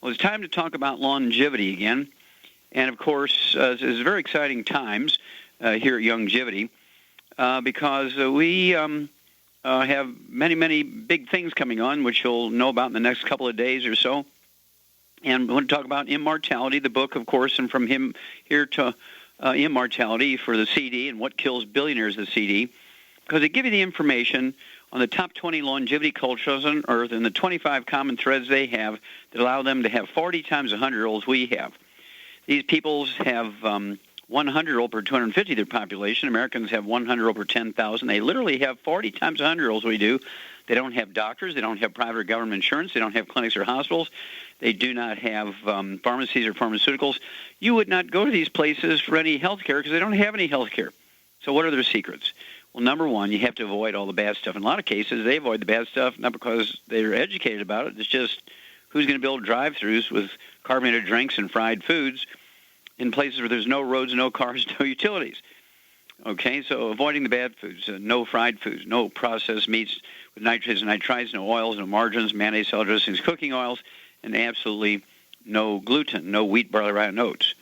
Well, it's time to talk about longevity again. And, of course, it's very exciting times here at Longevity because we have many, many big things coming on, which you'll know about in the next couple of days or so. And we want to talk about Immortality, the book, of course, and from him here to Immortality for the CD and What Kills Billionaires, the CD, because they give you the information on the top 20 longevity cultures on Earth and the 25 common threads they have that allow them to have 40 times the 100-year-olds we have. These peoples have 100-year-old per 250 their population. Americans have 100-year-old per 10,000. They literally have 40 times the 100-year-olds we do. They don't have doctors. They don't have private or government insurance. They don't have clinics or hospitals. They do not have pharmacies or pharmaceuticals. You would not go to these places for any health care because they don't have any health care. So what are their secrets? Well, number one, you have to avoid all the bad stuff. In a lot of cases, they avoid the bad stuff not because they're educated about it. It's just who's going to build drive-thrus with carbonated drinks and fried foods in places where there's no roads, no cars, no utilities. Okay, so avoiding the bad foods, no fried foods, no processed meats with nitrates and nitrites, no oils, no margarines, mayonnaise, salad dressings, cooking oils, and absolutely no gluten, no wheat, barley, rye, and oats,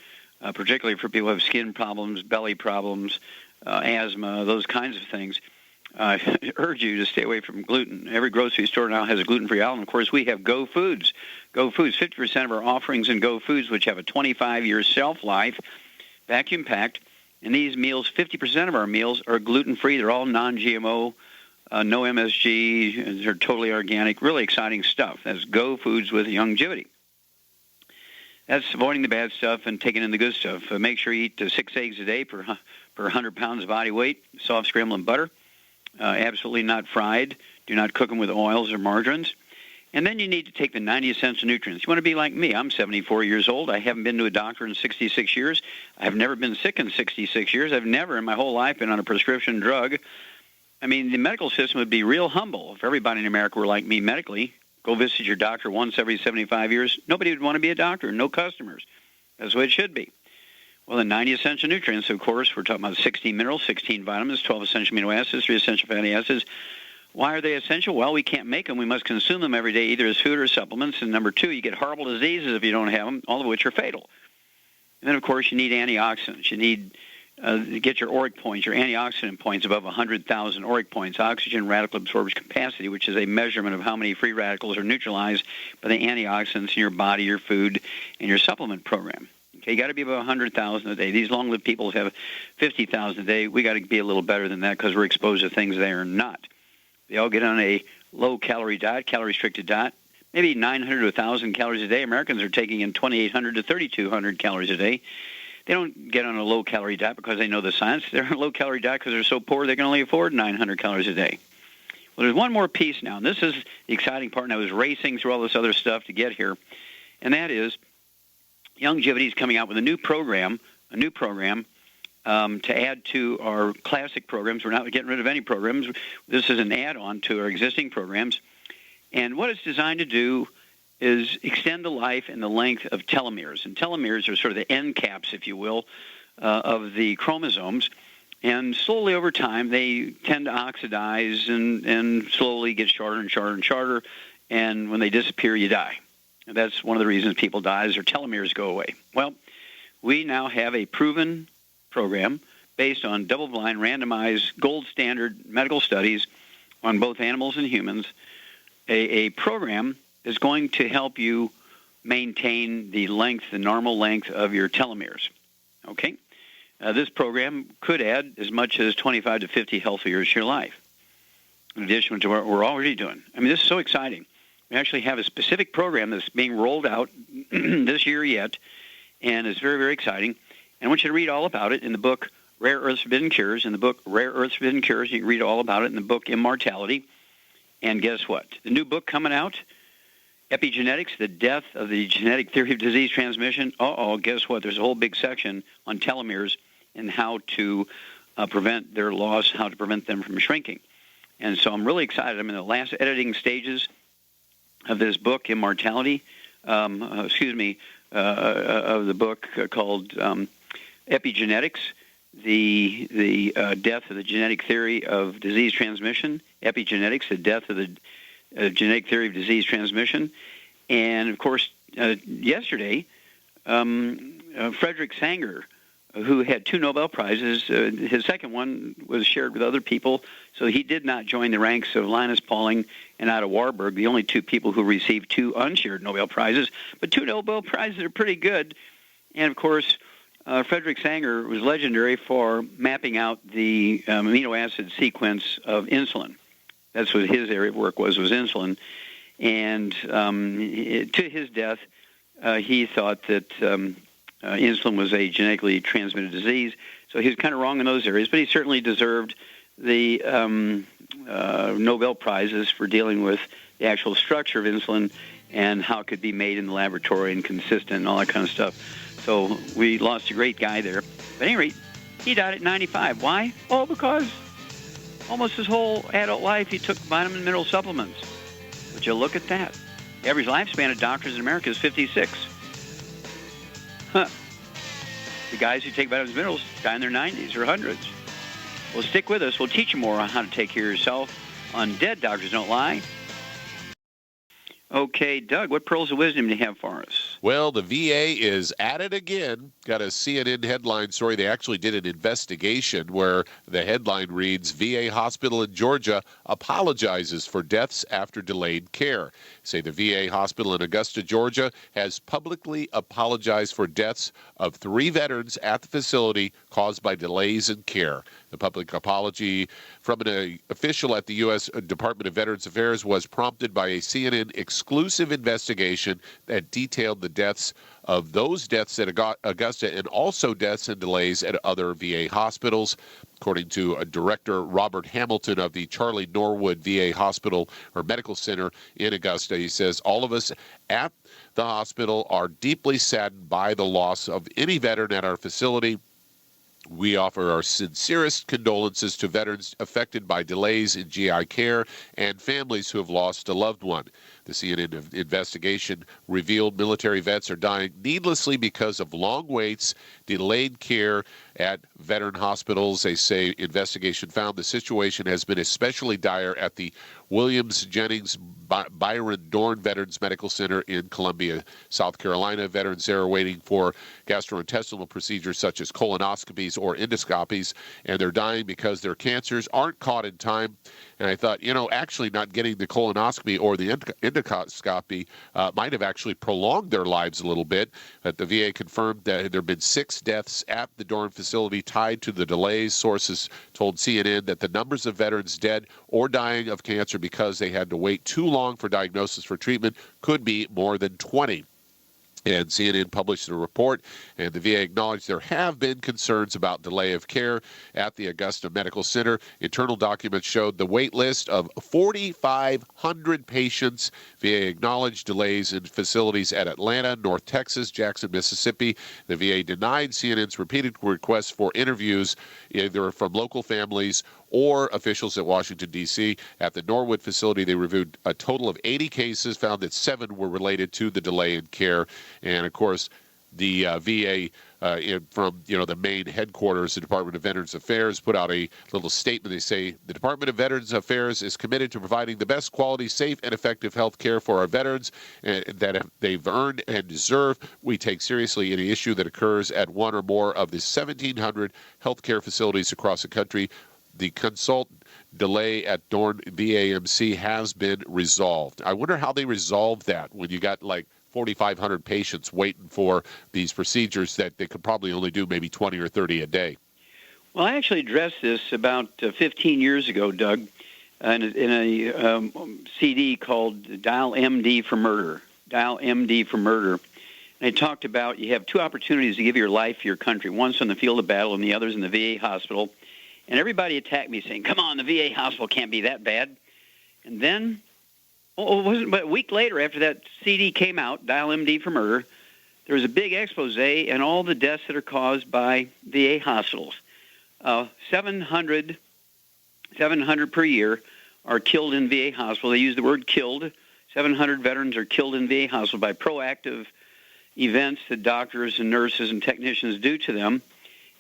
particularly for people who have skin problems, belly problems, asthma, those kinds of things. I urge you to stay away from gluten. Every grocery store now has a gluten-free aisle, and of course we have Go Foods. Go Foods, 50% of our offerings in Go Foods, which have a 25-year shelf life, vacuum-packed, and these meals, 50% of our meals are gluten-free. They're all non-GMO, no MSG, they're totally organic, really exciting stuff. That's Go Foods with longevity. That's avoiding the bad stuff and taking in the good stuff. Make sure you eat 6 eggs a day per 100 pounds of body weight, soft scrambled butter, absolutely not fried. Do not cook them with oils or margarines. And then you need to take the 90 essential nutrients. You want to be like me. I'm 74 years old. I haven't been to a doctor in 66 years. I've never been sick in 66 years. I've never in my whole life been on a prescription drug. I mean, the medical system would be real humble if everybody in America were like me medically. Go visit your doctor once every 75 years. Nobody would want to be a doctor. No customers. That's the way it should be. Well, the 90 essential nutrients, of course, we're talking about 16 minerals, 16 vitamins, 12 essential amino acids, 3 essential fatty acids. Why are they essential? Well, we can't make them. We must consume them every day, either as food or supplements. And number two, you get horrible diseases if you don't have them, all of which are fatal. And then, of course, you need antioxidants. You need to get your ORAC points, your antioxidant points above 100,000 ORAC points, oxygen radical absorption capacity, which is a measurement of how many free radicals are neutralized by the antioxidants in your body, your food, and your supplement program. Okay, you got to be about 100,000 a day. These long-lived people have 50,000 a day. We got to be a little better than that because we're exposed to things they are not. They all get on a low-calorie diet, calorie-restricted diet, maybe 900 to 1,000 calories a day. Americans are taking in 2,800 to 3,200 calories a day. They don't get on a low-calorie diet because they know the science. They're on a low-calorie diet because they're so poor they can only afford 900 calories a day. Well, there's one more piece now, and this is the exciting part, and I was racing through all this other stuff to get here, and that is Longevity is coming out with a new program to add to our classic programs. We're not getting rid of any programs. This is an add-on to our existing programs. And what it's designed to do is extend the life and the length of telomeres. And telomeres are sort of the end caps, if you will, of the chromosomes. And slowly over time, they tend to oxidize and slowly get shorter and shorter and shorter. And when they disappear, you die. And that's one of the reasons people die is their telomeres go away. Well, we now have a proven program based on double-blind, randomized, gold standard medical studies on both animals and humans, a program is going to help you maintain the length, the normal length of your telomeres. Okay? This program could add as much as 25 to 50 healthy years to your life, in addition to what we're already doing. I mean, this is so exciting. We actually have a specific program that's being rolled out this year yet, and it's very, very exciting. And I want you to read all about it in the book Rare Earths Forbidden Cures. In the book Rare Earths Forbidden Cures, you can read all about it in the book Immortality. And guess what? The new book coming out, Epigenetics, the Death of the Genetic Theory of Disease Transmission. Guess what? There's a whole big section on telomeres and how to prevent their loss, how to prevent them from shrinking. And so I'm really excited. I'm in the last editing stages of this book, Immortality, of the book called Epigenetics, the Death of the Genetic Theory of Disease Transmission, Epigenetics, the Death of the Genetic Theory of Disease Transmission. And, of course, yesterday, Frederick Sanger, who had 2 Nobel Prizes. His second one was shared with other people, so he did not join the ranks of Linus Pauling and Otto Warburg, the only 2 people who received 2 unshared Nobel Prizes. But 2 Nobel Prizes are pretty good. And, of course, Frederick Sanger was legendary for mapping out the amino acid sequence of insulin. That's what his area of work was insulin. And to his death, he thought that insulin was a genetically transmitted disease. So he was kind of wrong in those areas, but he certainly deserved the Nobel Prizes for dealing with the actual structure of insulin and how it could be made in the laboratory and consistent and all that kind of stuff. So we lost a great guy there. But at any rate, he died at 95. Why? Oh, because almost his whole adult life he took vitamin and mineral supplements. Would you look at that? The average lifespan of doctors in America is 56. Huh. The guys who take vitamins and minerals die in their 90s or 100s. Well, stick with us. We'll teach you more on how to take care of yourself on Dead Doctors Don't Lie. Okay, Doug, what pearls of wisdom do you have for us? Well, the VA is at it again. Got a CNN headline story. They actually did an investigation where the headline reads, VA hospital in Georgia apologizes for deaths after delayed care. Say the VA hospital in Augusta, Georgia, has publicly apologized for deaths of 3 veterans at the facility caused by delays in care. The public apology from an official at the U.S. Department of Veterans Affairs was prompted by a CNN exclusive investigation that detailed the deaths of those deaths at Augusta and also deaths and delays at other VA hospitals. According to Director Robert Hamilton of the Charlie Norwood VA Hospital or Medical Center in Augusta, he says, all of us at the hospital are deeply saddened by the loss of any veteran at our facility. We offer our sincerest condolences to veterans affected by delays in GI care and families who have lost a loved one. The CNN investigation revealed military vets are dying needlessly because of long waits, delayed care at veteran hospitals. They say investigation found the situation has been especially dire at the Williams Jennings Byron Dorn Veterans Medical Center in Columbia, South Carolina. Veterans there are waiting for gastrointestinal procedures such as colonoscopies or endoscopies, and they're dying because their cancers aren't caught in time. And I thought, actually not getting the colonoscopy or the endoscopy might have actually prolonged their lives a little bit. But the VA confirmed that there have been 6 deaths at the Dorn facility tied to the delays. Sources told CNN that the numbers of veterans dead or dying of cancer because they had to wait too long for diagnosis for treatment could be more than 20. And CNN published a report, and the VA acknowledged there have been concerns about delay of care at the Augusta Medical Center. Internal documents showed the wait list of 4,500 patients. VA acknowledged delays in facilities at Atlanta, North Texas, Jackson, Mississippi. The VA denied CNN's repeated requests for interviews, either from local families or officials at Washington, D.C. At the Norwood facility, they reviewed a total of 80 cases, found that 7 were related to the delay in care. And, of course, the VA from the main headquarters, the Department of Veterans Affairs, put out a little statement. They say the Department of Veterans Affairs is committed to providing the best quality, safe, and effective health care for our veterans that they've earned and deserve. We take seriously any issue that occurs at one or more of the 1,700 health care facilities across the country. The consultant delay at Dorn VAMC has been resolved. I wonder how they resolved that when you got like 4,500 patients waiting for these procedures that they could probably only do maybe 20 or 30 a day. Well, I actually addressed this about 15 years ago, Doug, in a CD called Dial MD for Murder. Dial MD for Murder. And I talked about you have 2 opportunities to give your life for your country. One's on the field of battle and the other's in the VA hospital. And everybody attacked me saying, come on, the VA hospital can't be that bad. And then, it wasn't but a week later after that CD came out, Dial MD for Murder, there was a big expose in all the deaths that are caused by VA hospitals. 700 per year are killed in VA hospital. They use the word killed. 700 veterans are killed in VA hospital by proactive events that doctors and nurses and technicians do to them.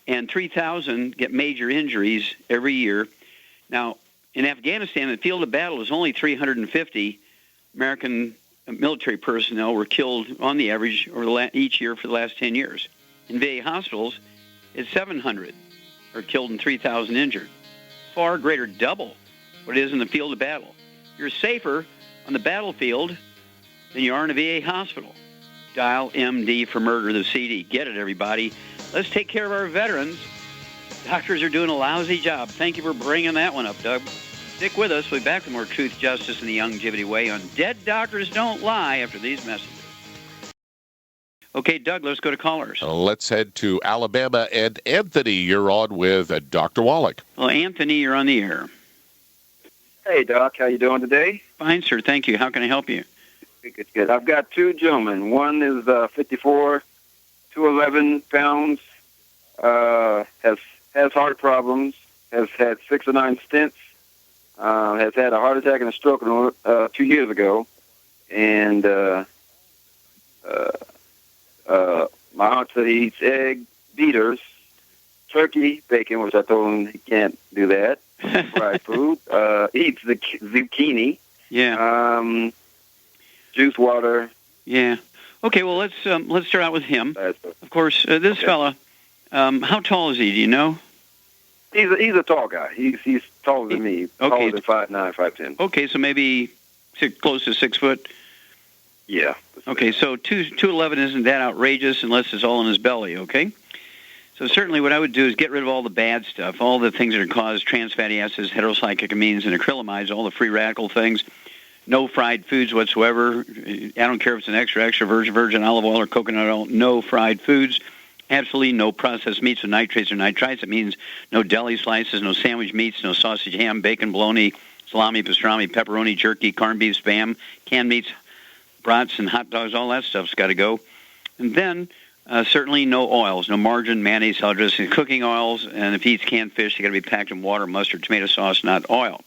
And 3,000 get major injuries every year. Now, in Afghanistan, the field of battle is only 350 American military personnel were killed on the average each year for the last 10 years. In VA hospitals, it's 700 are killed and 3,000 injured. Far greater, double what it is in the field of battle. You're safer on the battlefield than you are in a VA hospital. Dial MD for murder, the CD. Get it, everybody. Let's take care of our veterans. Doctors are doing a lousy job. Thank you for bringing that one up, Doug. Stick with us. We'll be back with more Truth, Justice, and the Longevity Way on Dead Doctors Don't Lie after these messages. Okay, Doug, let's go to callers. Let's head to Alabama. And Anthony, you're on with Dr. Wallach. Well, Anthony, you're on the air. Hey, Doc. How you doing today? Fine, sir. Thank you. How can I help you? Good. I've got two gentlemen. One is 54, 211 pounds, has heart problems, has had 6 or 9 stents, has had a heart attack and a stroke 2 years ago, and my aunt said he eats egg, beaters, turkey, bacon, which I told him he can't do that, fried food, eats the zucchini, juice water. Yeah. Okay, well, let's start out with him. Of course, this fella, how tall is he? Do you know? He's a tall guy. He's taller than me. Taller than 5'9", 5'10". Okay, so maybe close to 6 foot. Yeah. Okay, so 211 isn't that outrageous unless it's all in his belly. Okay. So certainly, what I would do is get rid of all the bad stuff, all the things that are caused trans fatty acids, heterocyclamines, and acrylamides, all the free radical things. No fried foods whatsoever. I don't care if it's an extra virgin olive oil or coconut oil. No fried foods. Absolutely no processed meats with nitrates or nitrites. It means no deli slices, no sandwich meats, no sausage, ham, bacon, bologna, salami, pastrami, pepperoni, jerky, corned beef, Spam, canned meats, brats, and hot dogs. All that stuff's got to go. And then certainly no oils, no margarine, mayonnaise, salad dressing, cooking oils. And if he eats canned fish, they got to be packed in water, mustard, tomato sauce, not oil.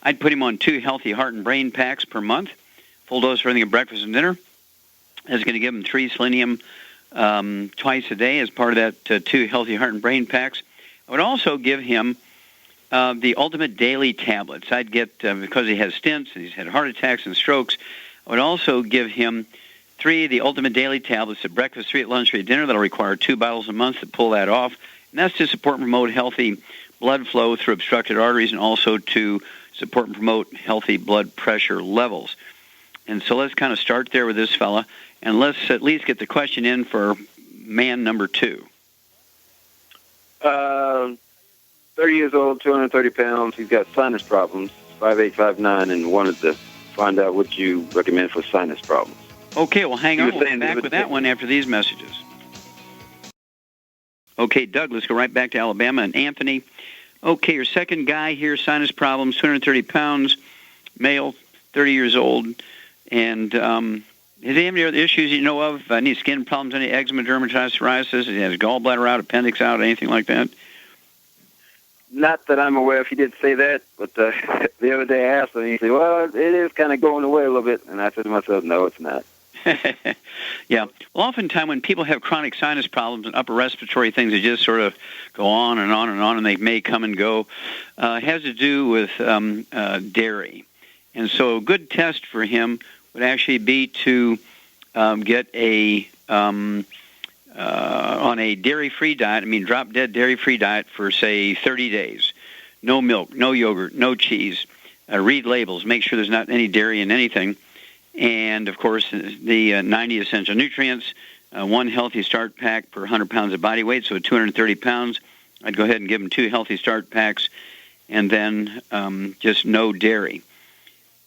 I'd put him on 2 healthy heart and brain packs per month, full dose for everything at breakfast and dinner. That's going to give him 3 selenium twice a day as part of that 2 healthy heart and brain packs. I would also give him the ultimate daily tablets. I'd get, because he has stents and he's had heart attacks and strokes, I would also give him 3 of the ultimate daily tablets at breakfast, 3 at lunch, 3 at dinner. That'll require 2 bottles a month to pull that off. And that's to support and promote healthy blood flow through obstructed arteries and also to support and promote healthy blood pressure levels. And so let's kind of start there with this fella, and let's at least get the question in for man number 2. 30 years old, 230 pounds. He's got sinus problems, 5'8", 5'9", and wanted to find out what you recommend for sinus problems. Okay, well, hang on. We'll be back with that one after these messages. Okay, Doug, let's go right back to Alabama. And Anthony, okay, your second guy here, sinus problems, 230 pounds, male, 30 years old. And does he have any other issues you know of? Any skin problems, any eczema, dermatitis, psoriasis? Does he have his gallbladder out, appendix out, anything like that? Not that I'm aware of. He did say that, but the other day I asked him, and he said, well, it is kind of going away a little bit. And I said to myself, no, it's not. Yeah. Well, oftentimes when people have chronic sinus problems and upper respiratory things that just sort of go on and on and on, and they may come and go, it has to do with dairy. And so a good test for him would actually be to get on a dairy-free diet, drop-dead dairy-free diet for, say, 30 days. No milk, no yogurt, no cheese. Read labels. Make sure there's not any dairy in anything. And, of course, the 90 essential nutrients, 1 healthy start pack per 100 pounds of body weight, so at 230 pounds, I'd go ahead and give him 2 healthy start packs, and then just no dairy.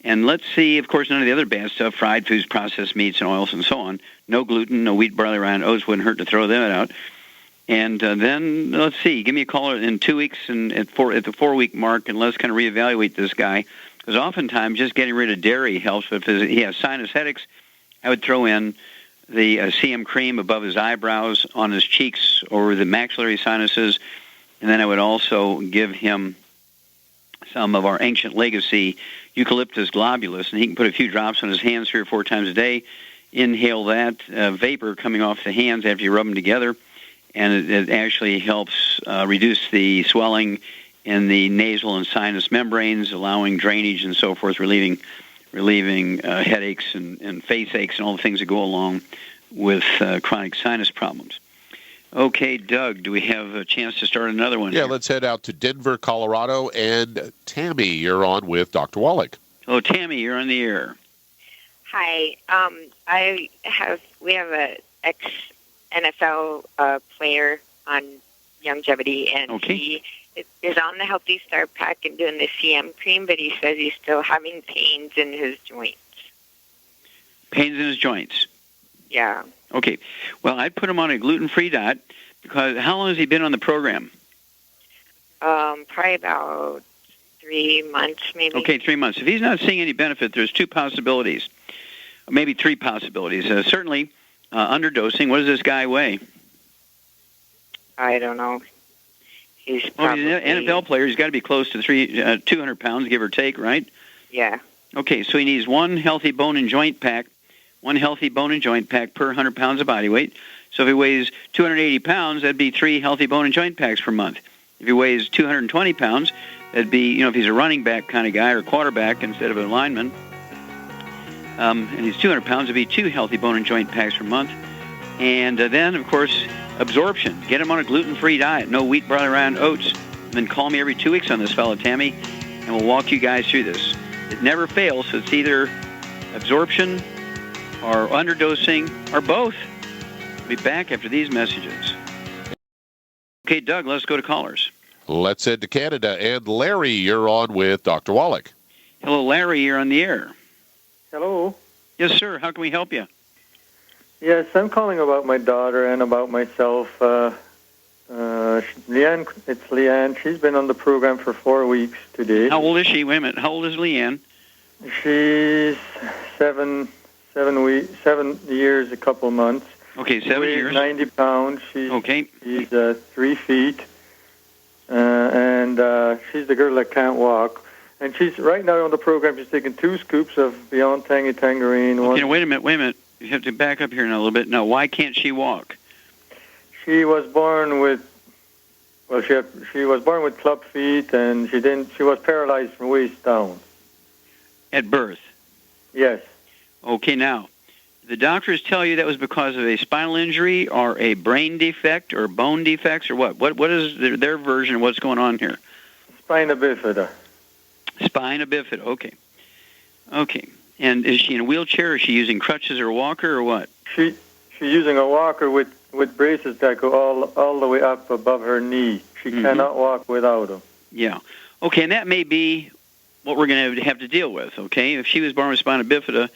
And let's see, of course, none of the other bad stuff, fried foods, processed meats, and oils, and so on. No gluten, no wheat, barley, rye, and oats. Wouldn't hurt to throw them out. And then, let's see, give me a call in 2 weeks and at the 4-week mark, and let's kind of reevaluate this guy. Because oftentimes just getting rid of dairy helps. But if he has sinus headaches, I would throw in the CM cream above his eyebrows, on his cheeks, over the maxillary sinuses. And then I would also give him some of our ancient legacy eucalyptus globulus, and he can put a few drops on his hands 3 or 4 times a day. Inhale that vapor coming off the hands after you rub them together, and it actually helps reduce the swelling in the nasal and sinus membranes, allowing drainage and so forth, relieving relieving headaches and face aches and all the things that go along with chronic sinus problems. Okay, Doug, do we have a chance to start another one? Yeah, here? let's head out to Denver, Colorado. And Tammy, you're on with Dr. Wallach. Oh, Tammy, you're on the air. Hi. We have a ex-NFL player on longevity, and he is on the Healthy Start Pack and doing the CM cream, but he says he's still having pains in his joints. Pains in his joints? Yeah. Okay. Well, I'd put him on a gluten-free diet because how long has he been on the program? Probably about 3 months, maybe. Okay, 3 months. If he's not seeing any benefit, there's two possibilities, maybe three possibilities. Certainly, underdosing. What does this guy weigh? I don't know. He's probably... He's an NFL player. He's got to be close to 200 pounds, give or take, right? Yeah. Okay, so he needs one healthy bone and joint pack per 100 pounds of body weight. So if he weighs 280 pounds, that'd be 3 healthy bone and joint packs per month. If he weighs 220 pounds, that'd be, if he's a running back kind of guy or quarterback instead of a lineman, and he's 200 pounds, it'd be 2 healthy bone and joint packs per month. And then, of course, absorption. Get him on a gluten-free diet. No wheat, barley, rye, and oats. And then call me every 2 weeks on this fellow, Tammy, and we'll walk you guys through this. It never fails, so it's either absorption or underdosing or both. We'll be back after these messages. Okay, Doug, let's go to callers. Let's head to Canada. And Larry, you're on with Dr. Wallach. Hello, Larry, you're on the air. Hello. Yes, sir. How can we help you? Yes, I'm calling about my daughter and about myself. Leanne, it's Leanne. She's been on the program for 4 weeks today. How old is she? Wait a minute. How old is Leanne? She's 7 years, a couple months. Okay, 7 years. 90 pounds. She's 3 feet. And she's the girl that can't walk. And she's right now on the program. She's taking 2 scoops of Beyond Tangy Tangerine. Okay, wait a minute. You have to back up here now a little bit. Now, why can't she walk? She was born with, she was born with club feet, and she was paralyzed from waist down. At birth? Yes. Okay, now, the doctors tell you that was because of a spinal injury or a brain defect or bone defects or what? What is their version of what's going on here? Spina bifida. Spina bifida, okay. Okay. And is she in a wheelchair, or is she using crutches or a walker, or what? She's using a walker with braces that go all the way up above her knee. She cannot walk without them. Yeah. Okay, and that may be what we're going to have to deal with, okay? If she was born with spina bifida,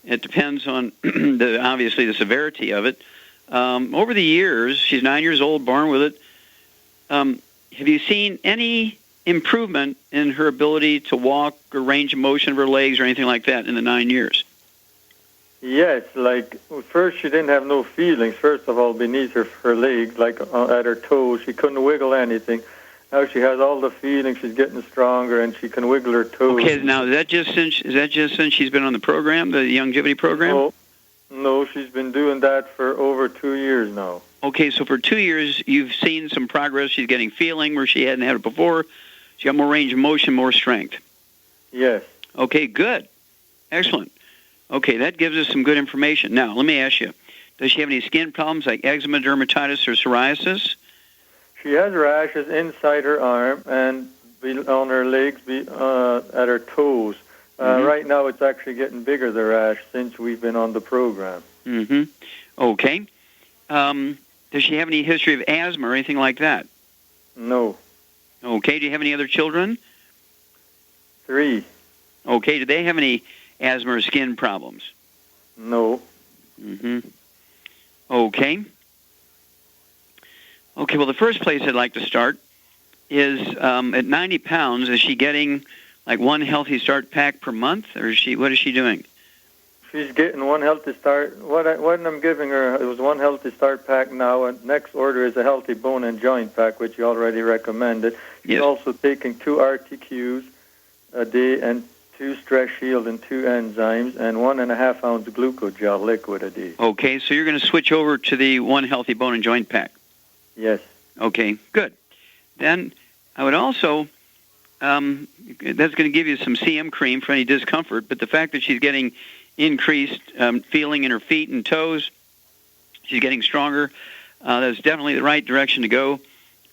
it depends on, obviously, the severity of it. Over the years, she's 9 years old, born with it. Have you seen any improvement in her ability to walk or range of motion of her legs or anything like that in the 9 years? Yes, like first she didn't have no feelings. First of all, beneath her legs, like at her toes, she couldn't wiggle anything. Now she has all the feelings. She's getting stronger, and she can wiggle her toes. Okay, now is that just since she's been on the program, the longevity program? No, she's been doing that for over 2 years now. Okay, so for 2 years you've seen some progress. She's getting feeling where she hadn't had it before. She got more range of motion, more strength. Yes. Okay, good. Excellent. Okay, that gives us some good information. Now, let me ask you, does she have any skin problems like eczema, dermatitis, or psoriasis? She has rashes inside her arm and on her legs, at her toes. Right now it's actually getting bigger, the rash, since we've been on the program. Okay. Does she have any history of asthma or anything like that? No. Okay, do you have any other children? 3. Okay, do they have any asthma or skin problems? No. Okay. Okay, well, the first place I'd like to start is at 90 pounds, is she getting like 1 Healthy Start pack per month, or what is she doing? She's getting 1 Healthy Start. What I'm giving her, it was 1 Healthy Start pack now, and next order is a Healthy Bone and Joint pack, which you already recommended. She's also taking 2 RTQs a day and 2 Stress Shield and 2 enzymes and 1.5 ounce glucogel liquid a day. Okay, so you're going to switch over to the 1 Healthy Bone and Joint pack. Yes. Okay, good. Then I would also that's going to give you some CM cream for any discomfort. But the fact that she's getting increased feeling in her feet and toes, she's getting stronger, that's definitely the right direction to go.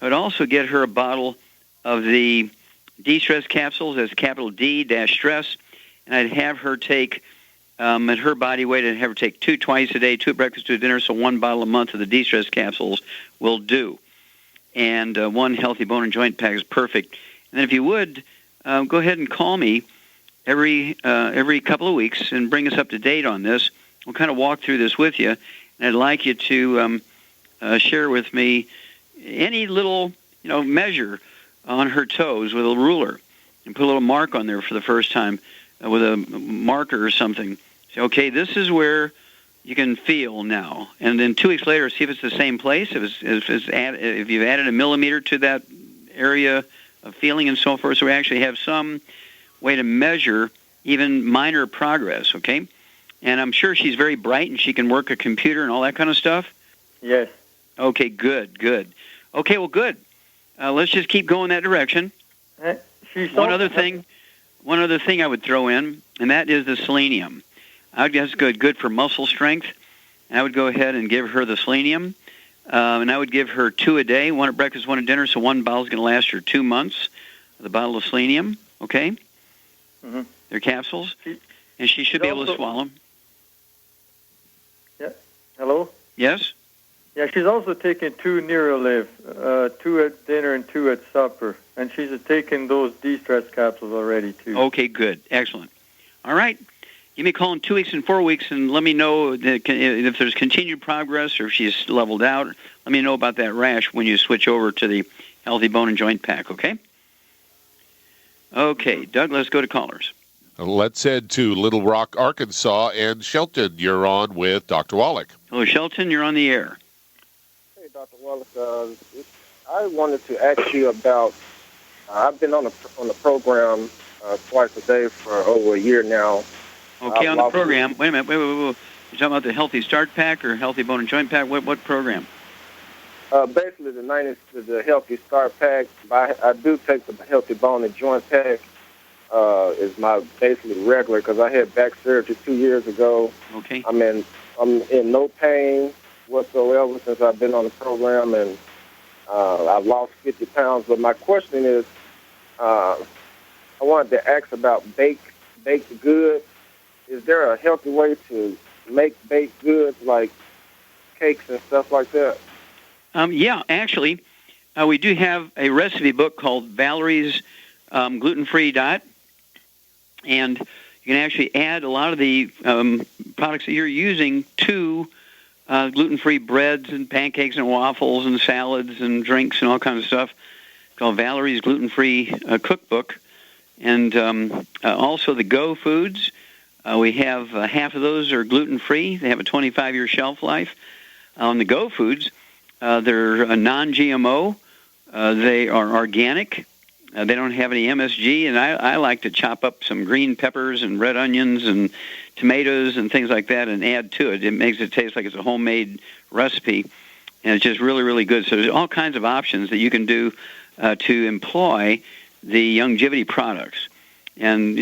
I would also get her a bottle of the D-Stress capsules, that's capital D-Stress, and I'd have her take, at her body weight, I'd have her take 2 twice a day, 2 at breakfast, 2 at dinner, so 1 bottle a month of the D-Stress capsules will do. And 1 healthy bone and joint pack is perfect. And then if you would, go ahead and call me every couple of weeks and bring us up to date on this. We'll kind of walk through this with you, and I'd like you to share with me any little measure on her toes with a ruler and put a little mark on there for the first time with a marker or something. Say, okay, this is where you can feel now. And then 2 weeks later, see if it's the same place, if you've added a millimeter to that area of feeling and so forth. So we actually have some way to measure even minor progress, okay? And I'm sure she's very bright and she can work a computer and all that kind of stuff. Yes. Okay, good. Okay, well, good. Let's just keep going that direction. One other thing I would throw in, and that is the selenium. I would guess good for muscle strength. I would go ahead and give her the selenium, and I would give her 2 a day, 1 at breakfast, 1 at dinner, so 1 bottle is going to last her 2 months, the bottle of selenium, okay? Mm-hmm. They're capsules, and she should be able to swallow them. Yeah. Hello? Yes? Yeah, she's also taking 2 Neurolive, 2 at dinner and 2 at supper, and she's taking those de-stress capsules already, too. Okay, good. Excellent. All right. Give me a call in 2 weeks and 4 weeks, and let me know if there's continued progress or if she's leveled out. Let me know about that rash when you switch over to the Healthy Bone and Joint Pack, okay? Okay, Doug, let's go to callers. Let's head to Little Rock, Arkansas, and Shelton, you're on with Dr. Wallach. Hello, Shelton, you're on the air. Hey, Dr. Wallach, I wanted to ask you about, I've been on the program twice a day for over a year now. Okay, on the program. Wait a minute. Wait. You're talking about the Healthy Start Pack or Healthy Bone and Joint Pack? What program? Basically, the Healthy Start Pack. I do take the Healthy Bone and Joint Pack. Is my basically regular because I had back surgery 2 years ago. Okay. I'm in no pain whatsoever since I've been on the program, and I've lost 50 pounds. But my question is, I wanted to ask about baked goods. Is there a healthy way to make baked goods like cakes and stuff like that? Yeah, actually, we do have a recipe book called Valerie's Gluten-Free Diet, and you can actually add a lot of the products that you're using to gluten-free breads and pancakes and waffles and salads and drinks and all kinds of stuff. It's called Valerie's Gluten-Free Cookbook, and also the Go Foods. We have half of those are gluten-free. They have a 25-year shelf life. On the Go Foods, they're non-GMO. They are organic. They don't have any MSG, and I like to chop up some green peppers and red onions and tomatoes and things like that and add to it. It makes it taste like it's a homemade recipe, and it's just really, really good. So there's all kinds of options that you can do to employ the longevity products. And,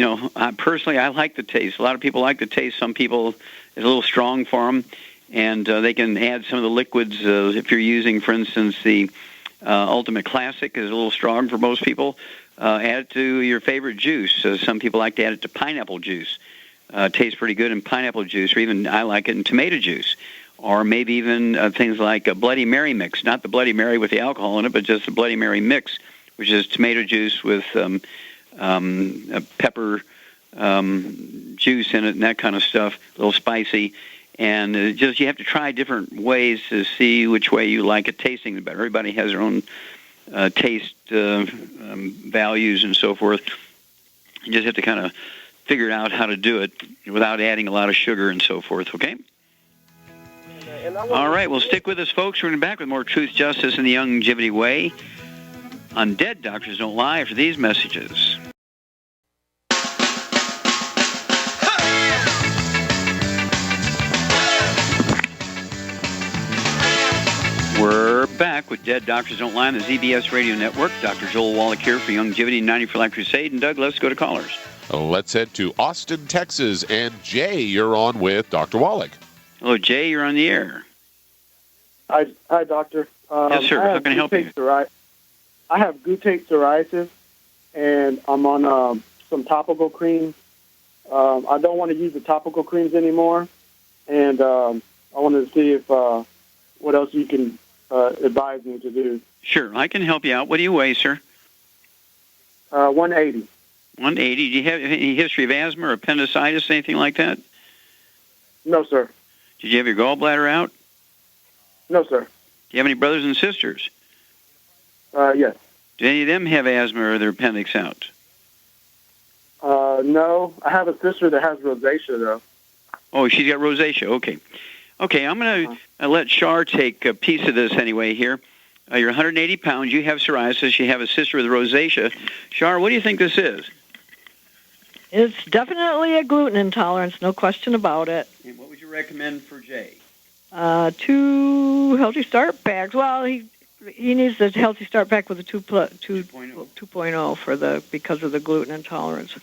personally, I like the taste. A lot of people like the taste. Some people, it's a little strong for them, and they can add some of the liquids. If you're using, for instance, the Ultimate Classic is a little strong for most people. Add it to your favorite juice. Some people like to add it to pineapple juice. Tastes pretty good in pineapple juice, or even I like it in tomato juice. Or maybe even things like a Bloody Mary mix. Not the Bloody Mary with the alcohol in it, but just the Bloody Mary mix, which is tomato juice with a pepper juice in it and that kind of stuff, a little spicy. And you have to try different ways to see which way you like it tasting better. Everybody has their own taste values and so forth. You just have to kind of figure out how to do it without adding a lot of sugar and so forth, okay? All right, well, stick with us, folks. We're going to be back with more Truth, Justice, and the Longevity Way on Dead Doctors Don't Lie after these messages. We're back with Dead Doctors Don't Lie on the ZBS Radio Network. Dr. Joel Wallach here for Longevity 90 for Life Crusade. And Doug, let's go to callers. Let's head to Austin, Texas. And Jay, you're on with Dr. Wallach. Hello, Jay. You're on the air. Hi, doctor. Yes, sir. How can I help you? I have guttate psoriasis, and I'm on some topical cream. I don't want to use the topical creams anymore, and I wanted to see if what else you can advise me to do. Sure, I can help you out. What do you weigh, sir? 180. 180. Do you have any history of asthma or appendicitis, anything like that? No, sir. Did you have your gallbladder out? No, sir. Do you have any brothers and sisters? Yes. Do any of them have asthma or their appendix out? No. I have a sister that has rosacea, though. Oh, she's got rosacea. Okay. Okay, I'm going to let Shar take a piece of this anyway here. You're 180 pounds. You have psoriasis. You have a sister with rosacea. Shar, what do you think this is? It's definitely a gluten intolerance, no question about it. And what would you recommend for Jay? 2 Healthy Start Packs. Well, he needs the Healthy Start Pack with a 2.0 because of the gluten intolerance.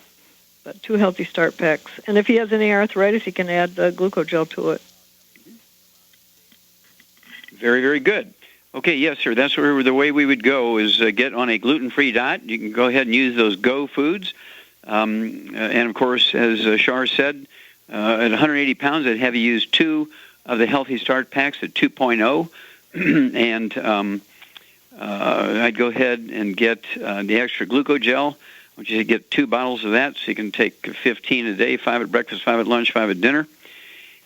But 2 Healthy Start Packs. And if he has any arthritis, he can add the glucogel to it. Very, very good. Okay, yes, sir. That's where the way we would go is get on a gluten-free diet. You can go ahead and use those Go foods. And, of course, as Shar said, at 180 pounds, I'd have you use 2 of the Healthy Start Packs at 2.0. And I'd go ahead and get the extra glucogel, which you get 2 bottles of that, so you can take 15 a day, 5 at breakfast, 5 at lunch, 5 at dinner.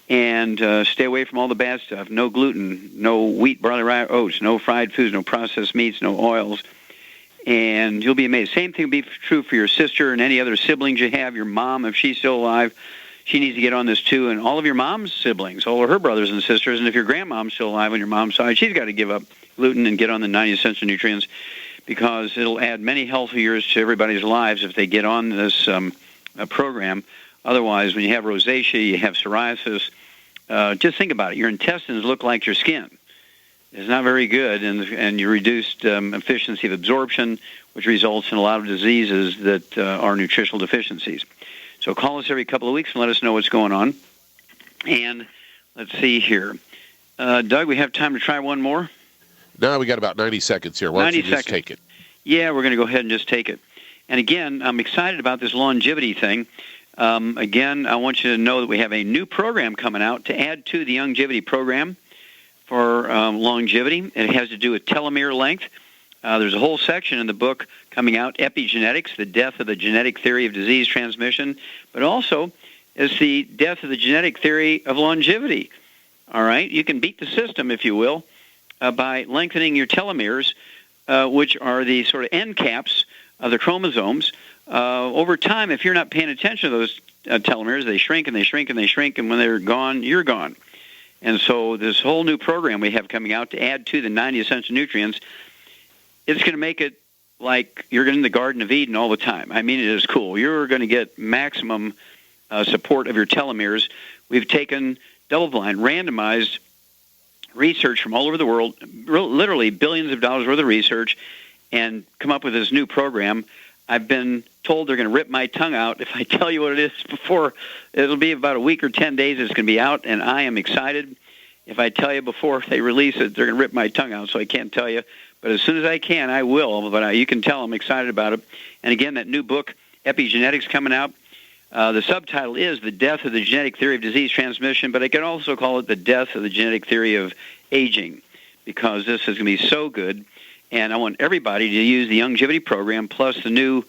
And stay away from all the bad stuff. No gluten, no wheat, barley, rye, oats, no fried foods, no processed meats, no oils. And you'll be amazed. Same thing will be true for your sister and any other siblings you have. Your mom, if she's still alive, she needs to get on this too. And all of your mom's siblings, all of her brothers and sisters. And if your grandmom's still alive on your mom's side, she's got to give up gluten and get on the 90 essential nutrients, because it'll add many healthy years to everybody's lives if they get on this program. Otherwise, when you have rosacea, you have psoriasis, just think about it. Your intestines look like your skin. It's not very good, and you reduced efficiency of absorption, which results in a lot of diseases that are nutritional deficiencies. So call us every couple of weeks and let us know what's going on. And let's see here. Doug, we have time to try one more? No, we got about 90 seconds here. Why don't you just take it? Yeah, we're going to go ahead and just take it. And again, I'm excited about this longevity thing. Again, I want you to know that we have a new program coming out to add to the longevity program for longevity. It has to do with telomere length. There's a whole section in the book coming out, Epigenetics, the death of the genetic theory of disease transmission, but also is the death of the genetic theory of longevity. All right? You can beat the system, if you will, by lengthening your telomeres, which are the sort of end caps of the chromosomes. Over time, if you're not paying attention to those telomeres, they shrink and they shrink and they shrink, and when they're gone, you're gone. And so this whole new program we have coming out to add to the 90 essential nutrients, it's going to make it like you're in the Garden of Eden all the time. I mean, it is cool. You're going to get maximum support of your telomeres. We've taken double-blind, randomized research from all over the world, literally billions of dollars worth of research, and come up with this new program. I've been told they're going to rip my tongue out if I tell you what it is before. It'll be about a week or 10 days it's going to be out, and I am excited. If I tell you before they release it, they're going to rip my tongue out, so I can't tell you. But as soon as I can, I will. But you can tell I'm excited about it. And again, that new book, Epigenetics, coming out. The subtitle is The Death of the Genetic Theory of Disease Transmission, but I can also call it The Death of the Genetic Theory of Aging, because this is going to be so good. And I want everybody to use the longevity program plus the new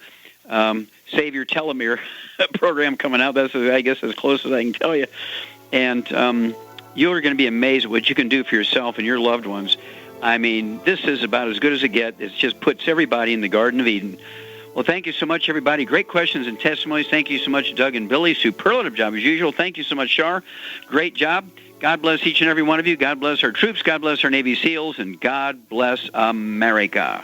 Save Your Telomere program coming out. That's, I guess, as close as I can tell you. And you're going to be amazed at what you can do for yourself and your loved ones. I mean, this is about as good as it gets. It just puts everybody in the Garden of Eden. Well, thank you so much, everybody. Great questions and testimonies. Thank you so much, Doug and Billy. Superlative job, as usual. Thank you so much, Shar. Great job. God bless each and every one of you. God bless our troops. God bless our Navy SEALs. And God bless America.